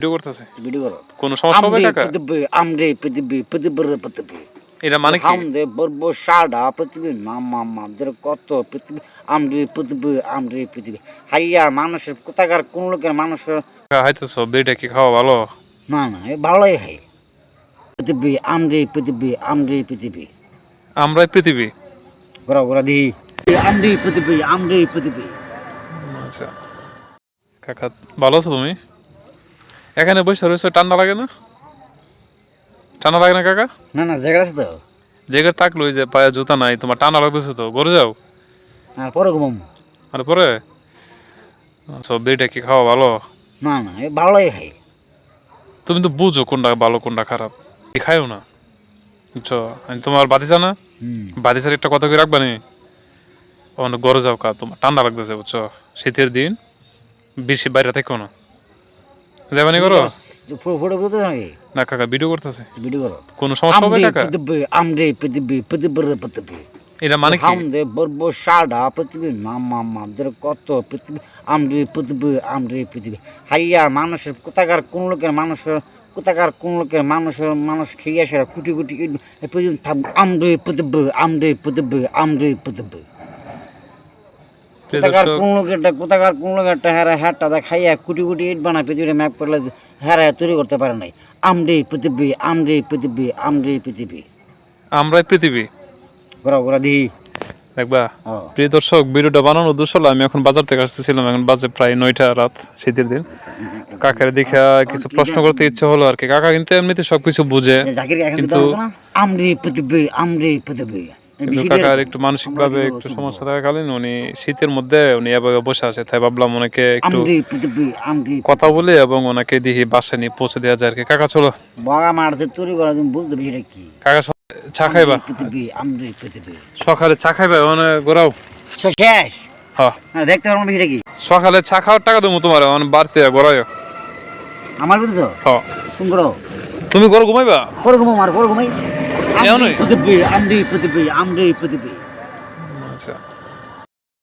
video করতেছে video করো কোনো সমস্যা হবে কাকা আমরে পৃথিবী এটা মানে কি হামদে বর্ব সাডা পৃথিবী মামাদের কত পৃথিবী আমরে পৃথিবী হাইয়া মানুষের কোথাকার কোন লোকের মানুষের কাকা হাইতেছ বিড়িটা কি খাওয়া ভালো না না এ ভালোই হয় পৃথিবী আমরে পৃথিবী আমরাই পৃথিবী ঘোরা ঘোরা দি আমরে পৃথিবী আচ্ছা কাকা ভালো আছো তুমি এখানে বসে রয়েছে ঠান্ডা লাগে না কাকা না না জায়গা আছে তো জায়গায় থাকলো যে পায়ে জুতা নাই তোমার ঠান্ডা লাগতেছে তো ঘরে যাও হ্যাঁ পরে ঘুমাম আর পরে সব বিড়িটা কি খাওয়া ভালো না না এ ভালোই হয় তুমি তো বুঝো কোনটা ভালো কোনটা খারাপ খাইও না বুঝছো তোমার বাতিসা না বাতিসার একটা কথা কি রাখবা নি ঘরে যাও কা তোমার ঠান্ডা লাগতেছে বুঝছো শীতের দিন বেশি বাইরে থেকো না যাবানি করো ফটো করতে নাকি না কাকা ভিডিও করতেছে ভিডিও করো কোনো সমস্যা হবে কাকা আমরে পৃথিবী এটা মানে কি হামদে বর্ব সাডা পৃথিবী মামাদের কত পৃথিবী আমরে পৃথিবী হাইয়া মানুষের কোথাকার কোন লোকের মানুষ খেয়ে আসে কুটি কুটি পর্যন্ত থাকবে আমরে পৃথিবী কোথাকার কোন লোকেরটা হ্যারটা খাইয়া কুটি কুটি ইট বানায় পৃথিবীটা ম্যাপ করলে হ্যাঁ তৈরি করতে পারে নাই আমরে পৃথিবী আমরাই পৃথিবী ঘোরা ঘোরা দিই দেখবা প্রিয় দর্শক ভিডিওটা বানানোর উদ্দেশ্য হলো আমি এখন বাজার থেকে আসতেছিলাম এখন বাজে প্রায় 9টা রাত শীতের দিন কাকার দেখা কিছু প্রশ্ন করতে ইচ্ছে হলো আর কি কাকা কিন্তু এমনিতে সবকিছু বুঝে কিন্তু কাকার একটু মানসিক ভাবে একটু সমস্যা থাকাকালীন উনি শীতের মধ্যে উনি এভাবে বসে আছে তাই ভাবলাম ওনাকে একটু কথা বলে এবং ওনাকে দিয়ে বাসায় নিয়ে পৌঁছে দেওয়া যায় আর কি কাকা চলো কাকা চা খাইবা সকালে চা খাইবা মানে ঘোরাও দেখতে পারবো বিষয়টা কি সকালে চা খাওয়ার টাকা দেবো তোমার মানে বাড়তে ঘোরাও আমার বুঝছো তুমি করো তুমি ঘরে ঘুমাইবা পরে ঘুমাই আমরে পৃথিবী